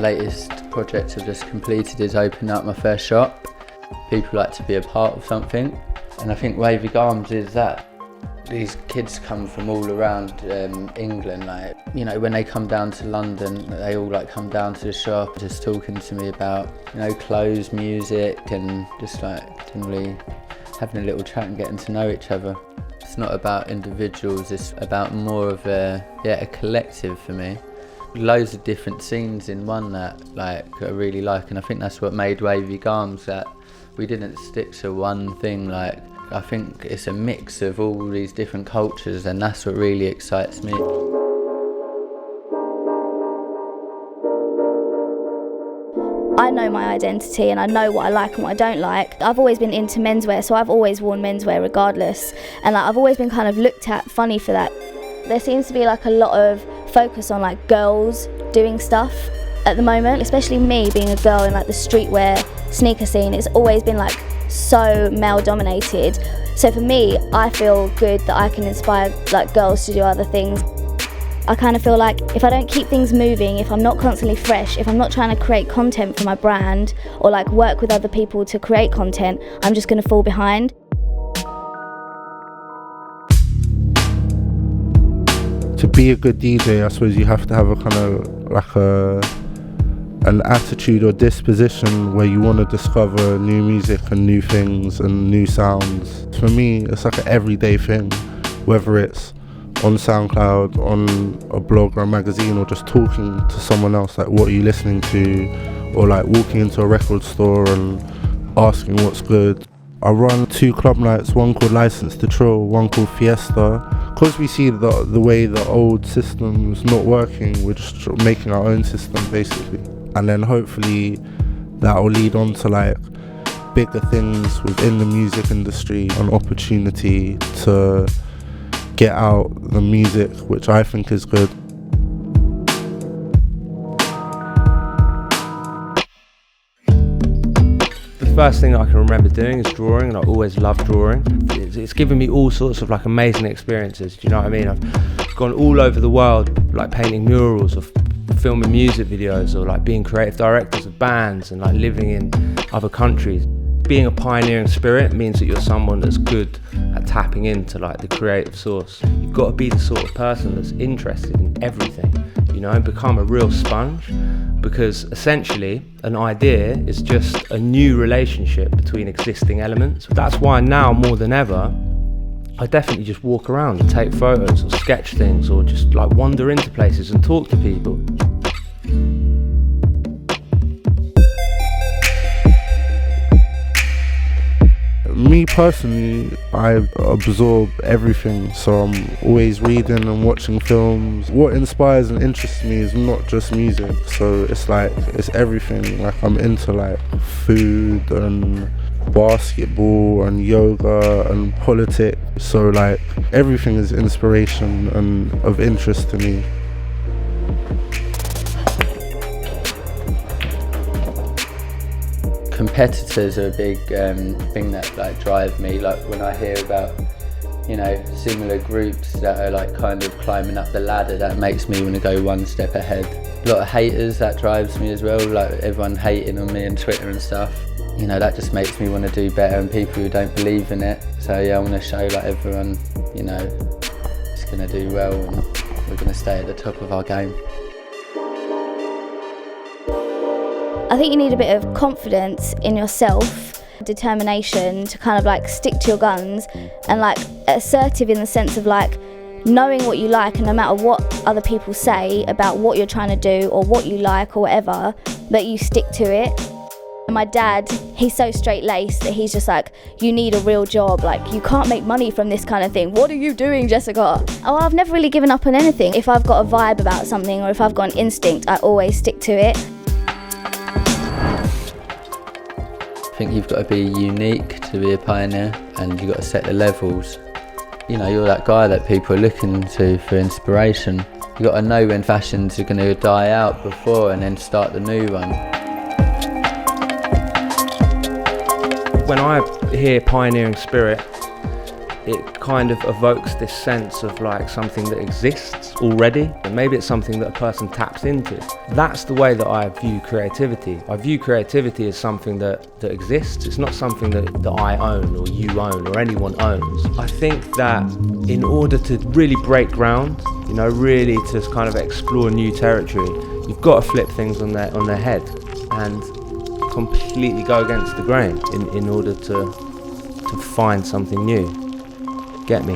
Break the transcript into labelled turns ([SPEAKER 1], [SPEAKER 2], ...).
[SPEAKER 1] latest project I've just completed is opening up my first shop. People like to be a part of something, and I think Wavy Garms is that. These kids come from all around England, like, you know, when they come down to London, they all like come down to the shop, just talking to me about, you know, clothes, music, and just like generally having a little chat and getting to know each other. It's not about individuals, it's about more of a collective for me. Loads of different scenes in one that like I really like, and I think that's what made Wavy Garms, that we didn't stick to one thing. Like, I think it's a mix of all these different cultures, and that's what really excites me.
[SPEAKER 2] I know my identity and I know what I like and what I don't like. I've always been into menswear, so I've always worn menswear regardless. And like, I've always been kind of looked at funny for that. There seems to be like a lot of focus on like girls doing stuff at the moment, especially me being a girl in like the streetwear sneaker scene. It's always been like so male dominated. So for me, I feel good that I can inspire like girls to do other things. I kind of feel like if I don't keep things moving, if I'm not constantly fresh, if I'm not trying to create content for my brand or like work with other people to create content, I'm just going to fall behind.
[SPEAKER 3] To be a good DJ, I suppose you have to have a kind of like an attitude or disposition where you want to discover new music and new things and new sounds. For me, it's like an everyday thing, whether it's on SoundCloud, on a blog or a magazine, or just talking to someone else, like what are you listening to, or like walking into a record store and asking what's good. I run 2 club nights, one called License to Trill, one called Fiesta. Because we see the way the old system's not working, we're just making our own system basically. And then hopefully that will lead on to like bigger things within the music industry, an opportunity to get out the music, which I think is good.
[SPEAKER 4] The first thing I can remember doing is drawing, and I always loved drawing. It's given me all sorts of like amazing experiences, do you know what I mean? I've gone all over the world, like painting murals, or filming music videos, or like being creative directors of bands, and like living in other countries. Being a pioneering spirit means that you're someone that's good at tapping into like the creative source. You've got to be the sort of person that's interested in everything, you know, and become a real sponge, because essentially an idea is just a new relationship between existing elements. That's why now more than ever, I definitely just walk around and take photos or sketch things, or just like wander into places and talk to people.
[SPEAKER 3] Me personally, I absorb everything, so I'm always reading and watching films. What inspires and interests me is not just music, so it's like, it's everything. Like, I'm into like food and basketball and yoga and politics, so like everything is inspiration and of interest to me.
[SPEAKER 1] Competitors are a big thing that like drive me. Like when I hear about, you know, similar groups that are like kind of climbing up the ladder, that makes me want to go one step ahead. A lot of haters, that drives me as well, like everyone hating on me on Twitter and stuff. You know, that just makes me want to do better, and people who don't believe in it. So yeah, I want to show like everyone, you know, it's going to do well, and we're going to stay at the top of our game.
[SPEAKER 2] I think you need a bit of confidence in yourself, determination to kind of like stick to your guns, and like assertive in the sense of like knowing what you like, and no matter what other people say about what you're trying to do or what you like or whatever, that you stick to it. And my dad, he's so straight-laced that he's just like, you need a real job, like you can't make money from this kind of thing. What are you doing, Jessica? Oh, I've never really given up on anything. If I've got a vibe about something, or if I've got an instinct, I always stick to it.
[SPEAKER 1] I think you've got to be unique to be a pioneer, and you've got to set the levels. You know, you're that guy that people are looking to for inspiration. You've got to know when fashions are going to die out before and then start the new one.
[SPEAKER 4] When I hear pioneering spirit, it kind of evokes this sense of like something that exists already, and maybe it's something that a person taps into. That's the way that I view creativity. I view creativity as something that exists. It's not something that I own or you own or anyone owns. I think that in order to really break ground, you know, really to kind of explore new territory, you've got to flip things on their head and completely go against the grain in order to find something new. Get me?